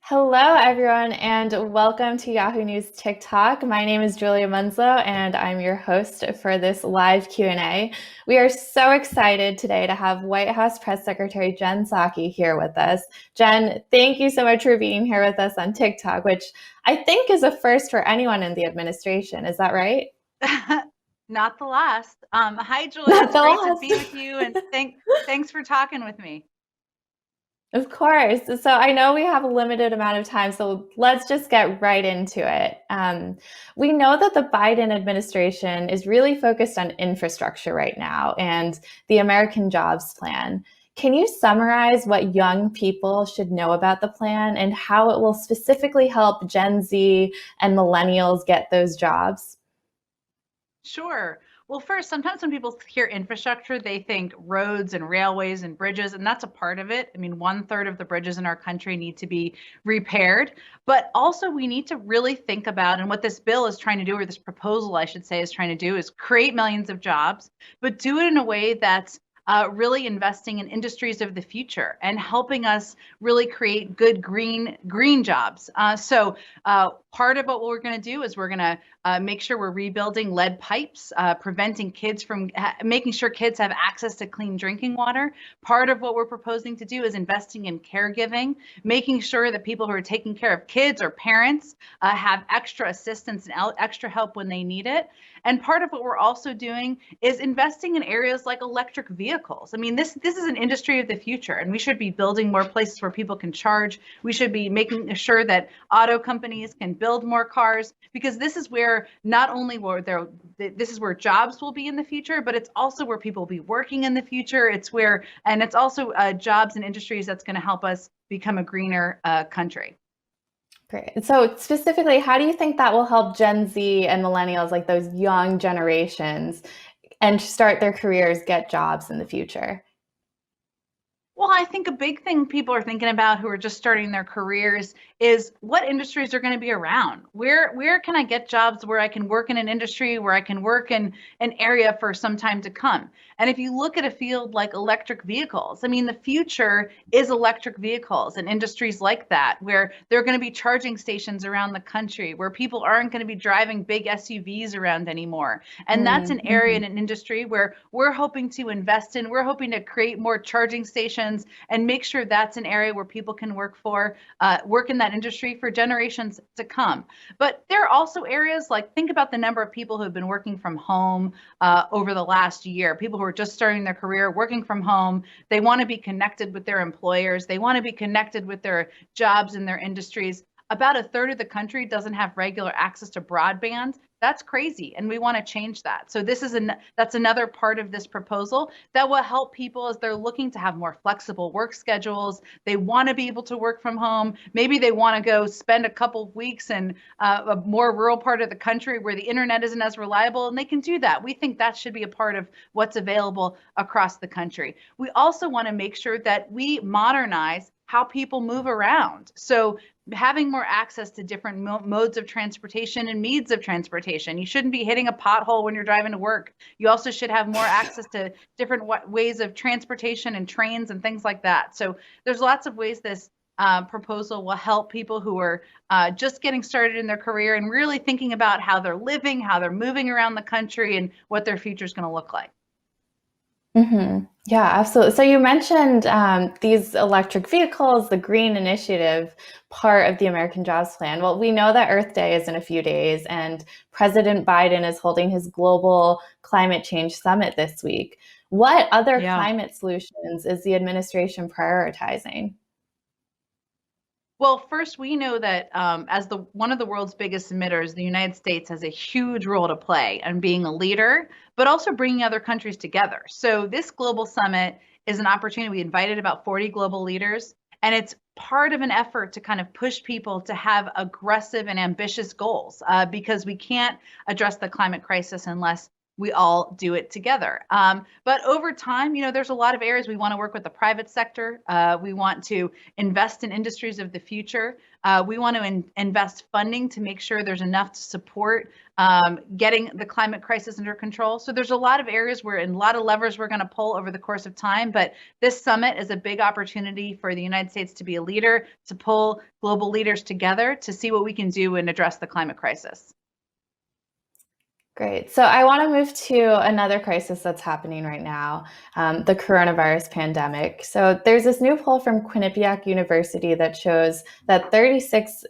Hello, everyone, and welcome to Yahoo News TikTok. My name is Julia Munslow, and I'm your host for this live Q&A. We are so excited today to have White House Press Secretary Jen Psaki here with us. Jen, thank you so much for being here with us on TikTok, which I think is a first for anyone in the administration. Is that right? Not the last. Hi, Julia. Not It's the great to last. be with you, and thanks for talking with me. Of course. So I know we have a limited amount of time, so let's just get right into it. We know that the Biden administration is really focused on infrastructure right now and the American Jobs Plan. Can you summarize what young people should know about the plan and how it will specifically help Gen Z and millennials get those jobs? Sure. Well, first, sometimes when people hear infrastructure, they think roads and railways and bridges, and that's a part of it. I mean, one third of the bridges in our country need to be repaired. But also, we need to really think about, and what this bill is trying to do, or this proposal, I should say, is trying to do, is create millions of jobs, but do it in a way that's really investing in industries of the future and helping us really create good green jobs. Part of what we're going to do is we're going to make sure we're rebuilding lead pipes, preventing kids from making sure kids have access to clean drinking water. Part of what we're proposing to do is investing in caregiving, making sure that people who are taking care of kids or parents have extra assistance and extra help when they need it. And part of what we're also doing is investing in areas like electric vehicles. I mean, this is an industry of the future, and we should be building more places where people can charge. We should be making sure that auto companies can build more cars, because this is where not only this is where jobs will be in the future, but it's also where people will be working in the future. It's also jobs and industries that's going to help us become a greener country. Great. So specifically, how do you think that will help Gen Z and millennials, like those young generations, and start their careers, get jobs in the future? Well, I think a big thing people are thinking about who are just starting their careers is what industries are going to be around. Where can I get jobs where I can work in an industry, where I can work in an area for some time to come? And if you look at a field like electric vehicles, I mean, the future is electric vehicles and industries like that, where there are going to be charging stations around the country, where people aren't going to be driving big SUVs around anymore. And that's an area Mm-hmm. in an industry where we're hoping to invest in. We're hoping to create more charging stations and make sure that's an area where people can work in that industry for generations to come. But there are also areas like, think about the number of people who have been working from home over the last year, people who are just starting their career working from home. They want to be connected with their employers. They want to be connected with their jobs and their industries. About a third of the country doesn't have regular access to broadband. That's crazy, and we want to change that. So that's another part of this proposal that will help people as they're looking to have more flexible work schedules. They want to be able to work from home. Maybe they want to go spend a couple of weeks in a more rural part of the country where the internet isn't as reliable, and they can do that. We think that should be a part of what's available across the country. We also want to make sure that we modernize how people move around. So having more access to different modes of transportation and means of transportation. You shouldn't be hitting a pothole when you're driving to work. You also should have more access to different ways of transportation and trains and things like that. So there's lots of ways this proposal will help people who are just getting started in their career and really thinking about how they're living, how they're moving around the country, and what their future is going to look like. Mm-hmm. Yeah, absolutely. So you mentioned these electric vehicles, the green initiative part of the American Jobs Plan. Well, we know that Earth Day is in a few days, and President Biden is holding his global climate change summit this week. What other Yeah. climate solutions is the administration prioritizing? Well, first, we know that as the one of the world's biggest emitters, the United States has a huge role to play in being a leader, but also bringing other countries together. So this global summit is an opportunity. We invited about 40 global leaders, and it's part of an effort to kind of push people to have aggressive and ambitious goals, because we can't address the climate crisis unless we all do it together. But over time, there's a lot of areas we want to work with the private sector. We want to invest in industries of the future. We want to invest funding to make sure there's enough to support getting the climate crisis under control. So there's a lot of areas where, and a lot of levers we're going to pull over the course of time. But this summit is a big opportunity for the United States to be a leader, to pull global leaders together to see what we can do and address the climate crisis. Great. So I want to move to another crisis that's happening right now, the coronavirus pandemic. So there's this new poll from Quinnipiac University that shows that 36%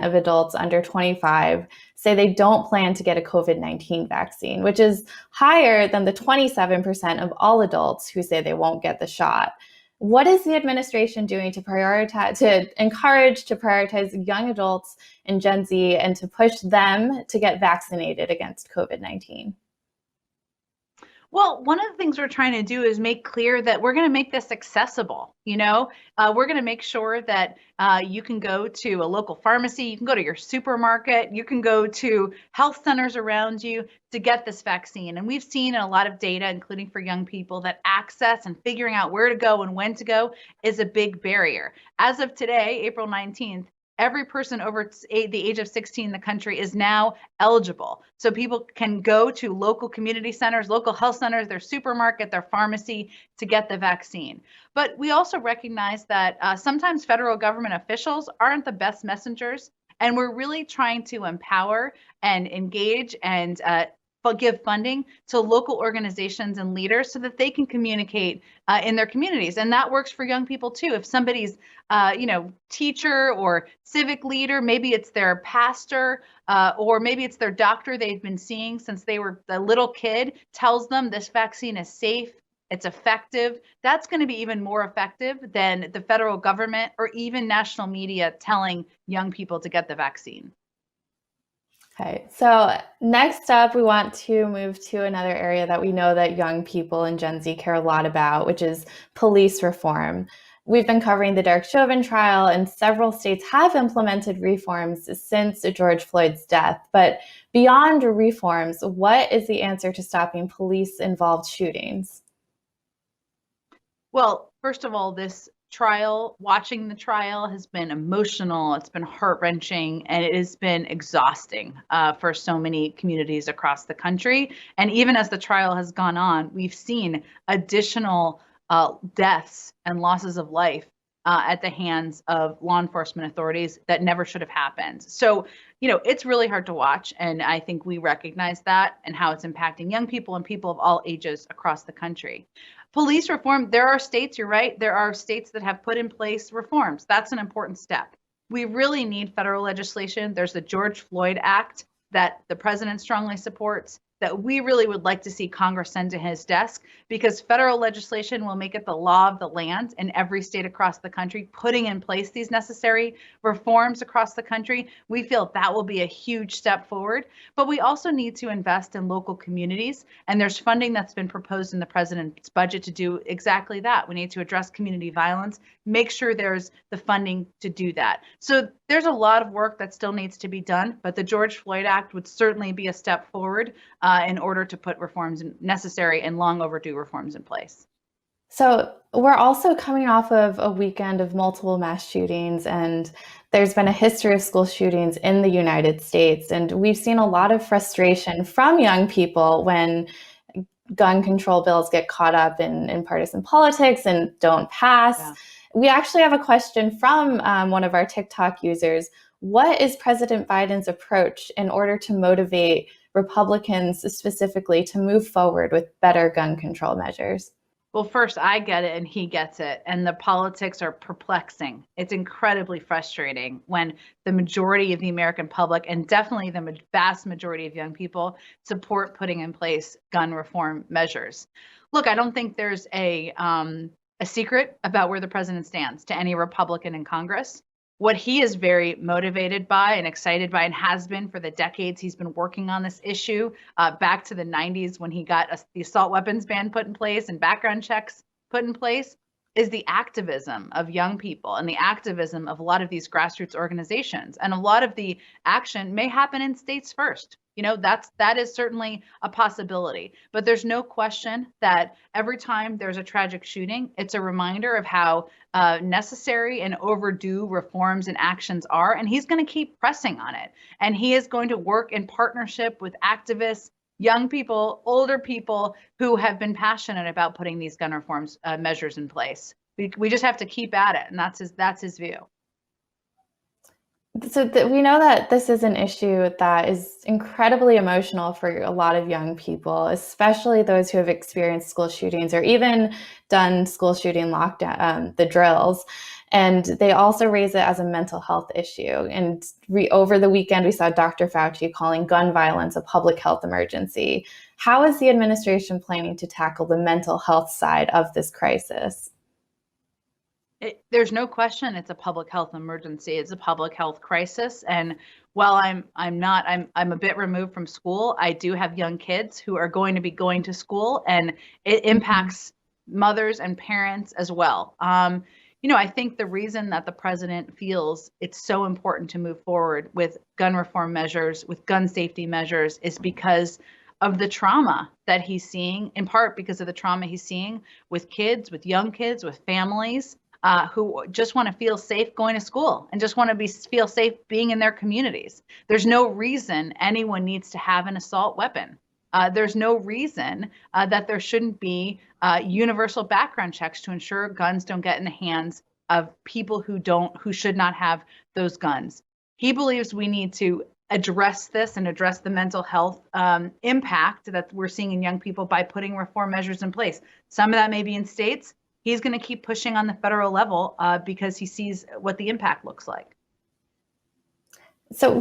of adults under 25 say they don't plan to get a COVID-19 vaccine, which is higher than the 27% of all adults who say they won't get the shot. What is the administration doing to prioritize young adults and Gen Z and to push them to get vaccinated against COVID-19? Well, one of the things we're trying to do is make clear that we're going to make this accessible. We're going to make sure that you can go to a local pharmacy, you can go to your supermarket, you can go to health centers around you to get this vaccine. And we've seen in a lot of data, including for young people, that access and figuring out where to go and when to go is a big barrier. As of today, April 19th, every person over the age of 16 in the country is now eligible. So people can go to local community centers, local health centers, their supermarket, their pharmacy to get the vaccine. But we also recognize that sometimes federal government officials aren't the best messengers. And we're really trying to empower and engage and give funding to local organizations and leaders so that they can communicate in their communities. And that works for young people too. If somebody's, teacher or civic leader, maybe it's their pastor, or maybe it's their doctor they've been seeing since they were a little kid, tells them this vaccine is safe, it's effective, that's going to be even more effective than the federal government or even national media telling young people to get the vaccine. Okay, so next up, we want to move to another area that we know that young people and Gen Z care a lot about, which is police reform. We've been covering the Derek Chauvin trial, and several states have implemented reforms since George Floyd's death. But beyond reforms, what is the answer to stopping police-involved shootings? Well, first of all, this trial, watching the trial has been emotional, it's been heart-wrenching, and it has been exhausting for so many communities across the country. And even as the trial has gone on, we've seen additional deaths and losses of life at the hands of law enforcement authorities that never should have happened. So, it's really hard to watch. And I think we recognize that and how it's impacting young people and people of all ages across the country. Police reform, there are states, you're right, there are states that have put in place reforms. That's an important step. We really need federal legislation. There's the George Floyd Act that the president strongly supports, that we really would like to see Congress send to his desk, because federal legislation will make it the law of the land in every state across the country, putting in place these necessary reforms across the country. We feel that will be a huge step forward, but we also need to invest in local communities. And there's funding that's been proposed in the president's budget to do exactly that. We need to address community violence, make sure there's the funding to do that. So there's a lot of work that still needs to be done, but the George Floyd Act would certainly be a step forward in order to put reforms necessary and long overdue reforms in place. So we're also coming off of a weekend of multiple mass shootings, and there's been a history of school shootings in the United States. And we've seen a lot of frustration from young people when gun control bills get caught up in partisan politics and don't pass. Yeah. We actually have a question from one of our TikTok users. What is President Biden's approach in order to motivate Republicans specifically to move forward with better gun control measures? Well, first, I get it and he gets it. And the politics are perplexing. It's incredibly frustrating when the majority of the American public, and definitely the vast majority of young people, support putting in place gun reform measures. Look, I don't think there's a secret about where the president stands to any Republican in Congress. What he is very motivated by and excited by, and has been for the decades he's been working on this issue, back to the 90s when he got the assault weapons ban put in place and background checks put in place, is the activism of young people and the activism of a lot of these grassroots organizations. And a lot of the action may happen in states first. That is certainly a possibility. But there's no question that every time there's a tragic shooting, it's a reminder of how necessary and overdue reforms and actions are. And he's going to keep pressing on it. And he is going to work in partnership with activists, young people, older people who have been passionate about putting these gun reforms measures in place. We just have to keep at it, and that's his view. So we know that this is an issue that is incredibly emotional for a lot of young people, especially those who have experienced school shootings or even done school shooting lockdown, the drills. And they also raise it as a mental health issue. And over the weekend, we saw Dr. Fauci calling gun violence a public health emergency. How is the administration planning to tackle the mental health side of this crisis? There's no question it's a public health emergency. It's a public health crisis. And while I'm a bit removed from school, I do have young kids who are going to be going to school, and it impacts mothers and parents as well. I think the reason that the president feels it's so important to move forward with gun reform measures, with gun safety measures, is because of the trauma that he's seeing, in part because of the trauma he's seeing with kids, with young kids, with families who just want to feel safe going to school and just want to feel safe being in their communities. There's no reason anyone needs to have an assault weapon. There's no reason that there shouldn't be universal background checks to ensure guns don't get in the hands of people who should not have those guns. He believes we need to address this and address the mental health impact that we're seeing in young people by putting reform measures in place. Some of that may be in states. He's going to keep pushing on the federal level because he sees what the impact looks like. So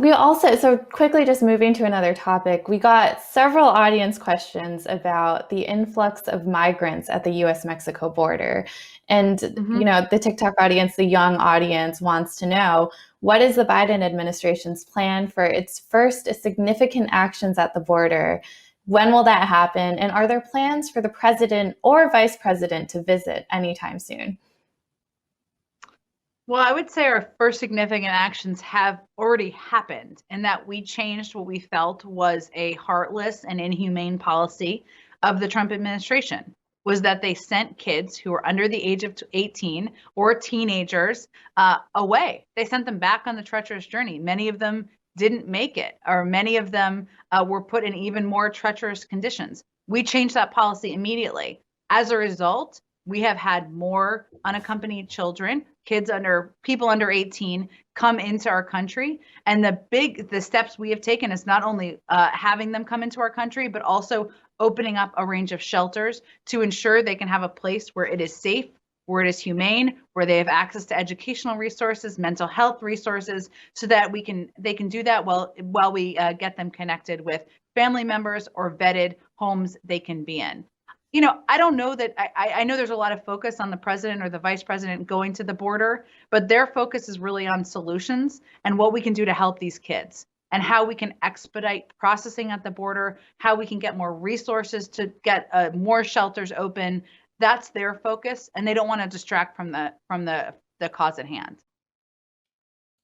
quickly just moving to another topic, we got several audience questions about the influx of migrants at the US-Mexico border. And, the TikTok audience, the young audience wants to know, what is the Biden administration's plan for its first significant actions at the border? When will that happen? And are there plans for the president or vice president to visit anytime soon? Well, I would say our first significant actions have already happened, and that we changed what we felt was a heartless and inhumane policy of the Trump administration, was that they sent kids who were under the age of 18 or teenagers away. They sent them back on the treacherous journey. Many of them didn't make it, or many of them were put in even more treacherous conditions. We changed that policy immediately. As a result, we have had more unaccompanied children, people under 18 come into our country. And the steps we have taken is not only having them come into our country, but also opening up a range of shelters to ensure they can have a place where it is safe, where it is humane, where they have access to educational resources, mental health resources, so that they can do that while we get them connected with family members or vetted homes they can be in. I don't know that I know there's a lot of focus on the president or the vice president going to the border, but their focus is really on solutions and what we can do to help these kids and how we can expedite processing at the border, how we can get more resources to get more shelters open. That's their focus, and they don't want to distract from the cause at hand.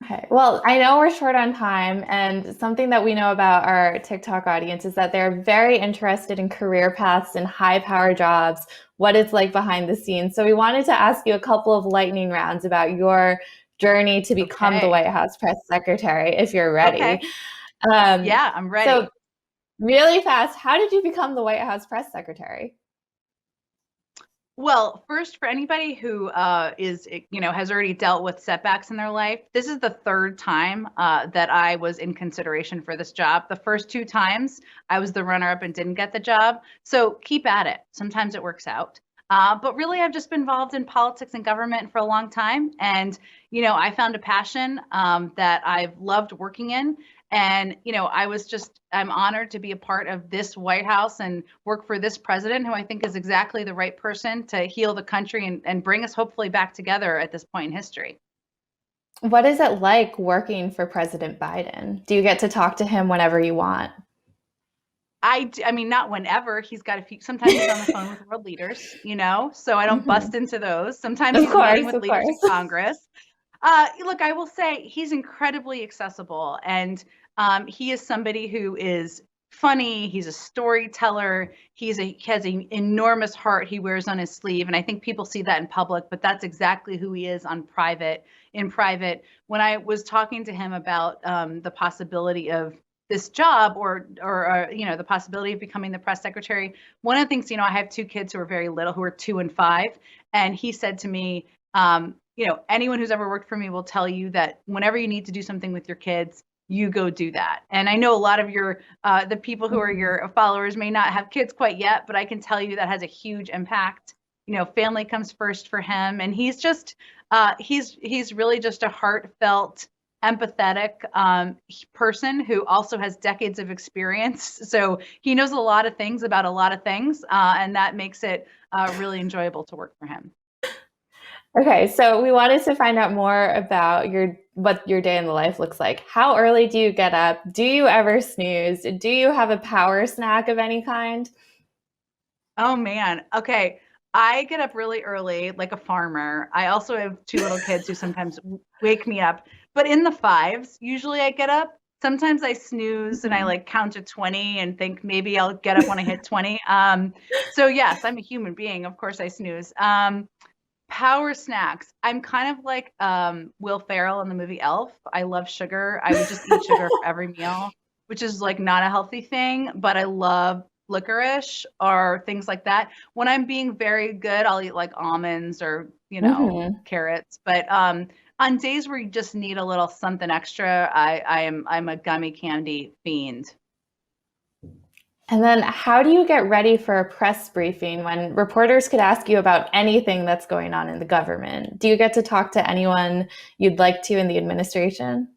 Okay. Well, I know we're short on time, and something that we know about our TikTok audience is that they're very interested in career paths and high power jobs, what it's like behind the scenes. So we wanted to ask you a couple of lightning rounds about your journey to become the White House press secretary, if you're ready. Okay. Yeah, I'm ready. So really fast, how did you become the White House press secretary? Well, first, for anybody who has already dealt with setbacks in their life, this is the third time that I was in consideration for this job. The first two times I was the runner-up and didn't get the job. So keep at it. Sometimes it works out. But really, I've just been involved in politics and government for a long time. And, I found a passion that I've loved working in. And, I'm honored to be a part of this White House and work for this president, who I think is exactly the right person to heal the country and bring us hopefully back together at this point in history. What is it like working for President Biden? Do you get to talk to him whenever you want? I mean, not whenever. He's got a few, sometimes he's on the phone with world leaders, so I don't bust Mhm. into those. Sometimes Of he's meeting course, with of leaders in course. Congress. Look, I will say he's incredibly accessible, and he is somebody who is funny. He's a storyteller. He has an enormous heart he wears on his sleeve, and I think people see that in public, but that's exactly who he is on private. In private, when I was talking to him about the possibility of this job or the possibility of becoming the press secretary, one of the things, I have two kids who are very little, who are 2 and 5, and he said to me, anyone who's ever worked for me will tell you that whenever you need to do something with your kids, you go do that. And I know a lot of the people who are Mhm. your followers may not have kids quite yet, but I can tell you that has a huge impact. Family comes first for him, and he's really just a heartfelt, empathetic person who also has decades of experience. So he knows a lot of things about a lot of things, and that makes it really enjoyable to work for him. Okay, so we wanted to find out more about what your day in the life looks like. How early do you get up? Do you ever snooze? Do you have a power snack of any kind? Oh man. Okay. I get up really early, like a farmer. I also have two little kids who sometimes wake me up, but in the fives, usually I get up. Sometimes I snooze and I Mhm. like count to 20 and think maybe I'll get up when I hit 20. So yes, I'm a human being. Of course I snooze. Power snacks. I'm kind of like Will Ferrell in the movie Elf. I love sugar. I would just eat sugar for every meal, which is like not a healthy thing, but I love licorice or things like that. When I'm being very good, I'll eat like almonds or, Mhm. carrots. But on days where you just need a little something extra, I'm a gummy candy fiend. And then how do you get ready for a press briefing when reporters could ask you about anything that's going on in the government? Do you get to talk to anyone you'd like to in the administration?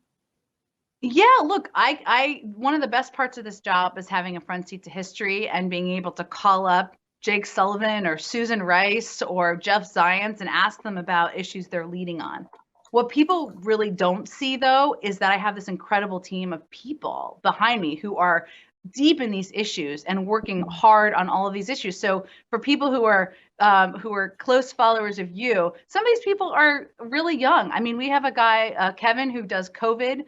Yeah, look, I one of the best parts of this job is having a front seat to history and being able to call up Jake Sullivan or Susan Rice or Jeff Zients and ask them about issues they're leading on. What people really don't see, though, is that I have this incredible team of people behind me who are deep in these issues and working hard on all of these issues. So for people who are close followers of you, some of these people are really young. I mean, we have a guy, Kevin, who does COVID.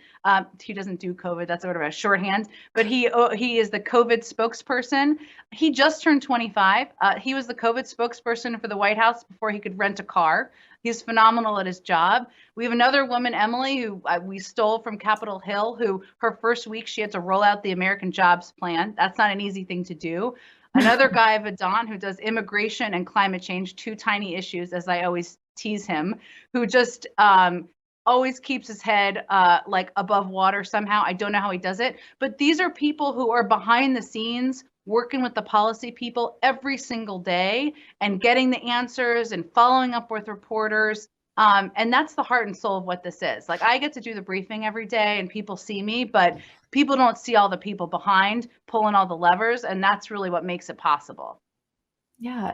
He doesn't do COVID. That's sort of a shorthand, but he is the COVID spokesperson. He just turned 25. He was the COVID spokesperson for the White House before he could rent a car. He's phenomenal at his job. We have another woman, Emily, who we stole from Capitol Hill, who her first week she had to roll out the American Jobs Plan. That's not an easy thing to do. Another guy, Vadon, who does immigration and climate change, two tiny issues, as I always tease him, who just always keeps his head like above water somehow. I don't know how he does it, but these are people who are behind the scenes working with the policy people every single day and getting the answers and following up with reporters. And that's the heart and soul of what this is. Like I get to do the briefing every day and people see me, but people don't see all the people behind pulling all the levers. And that's really what makes it possible. Yeah.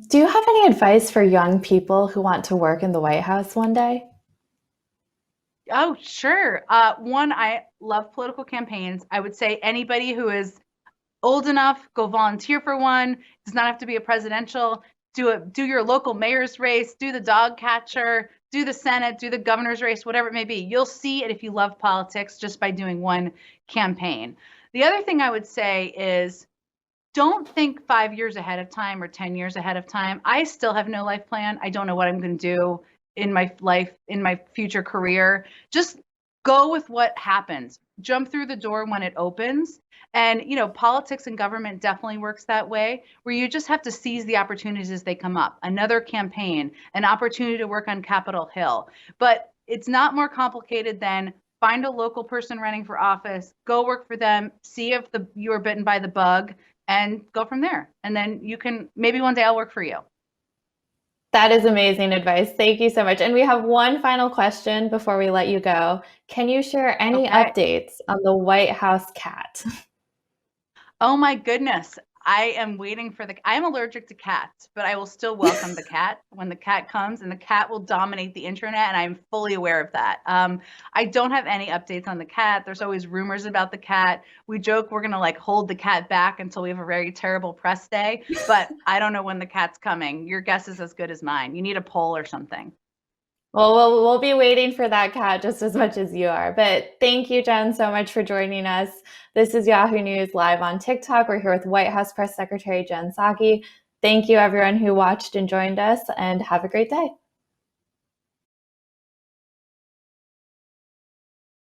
Do you have any advice for young people who want to work in the White House one day? Oh, sure. One, I love political campaigns. I would say anybody who is old enough, go volunteer for one. It does not have to be a presidential. Do your local mayor's race, do the dog catcher, do the Senate, do the governor's race, whatever it may be. You'll see it if you love politics just by doing one campaign. The other thing I would say is don't think 5 years ahead of time or 10 years ahead of time. I still have no life plan. I don't know what I'm going to do in my life, in my future career. Just go with what happens. Jump through the door when it opens. And, politics and government definitely works that way, where you just have to seize the opportunities as they come up. Another campaign, an opportunity to work on Capitol Hill. But it's not more complicated than find a local person running for office, go work for them, see if you are bitten by the bug, and go from there. And then you can maybe one day I'll work for you. That is amazing advice. Thank you so much. And we have one final question before we let you go. Can you share any Okay. updates on the White House cat? Oh my goodness. I am waiting for I am allergic to cats, but I will still welcome the cat when the cat comes, and the cat will dominate the internet, and I'm fully aware of that. I don't have any updates on the cat. There's always rumors about the cat. We joke we're gonna like hold the cat back until we have a very terrible press day, but I don't know when the cat's coming. Your guess is as good as mine. You need a poll or something. Well, we'll be waiting for that cat just as much as you are. But thank you, Jen, so much for joining us. This is Yahoo News live on TikTok. We're here with White House Press Secretary Jen Psaki. Thank you, everyone who watched and joined us, and have a great day.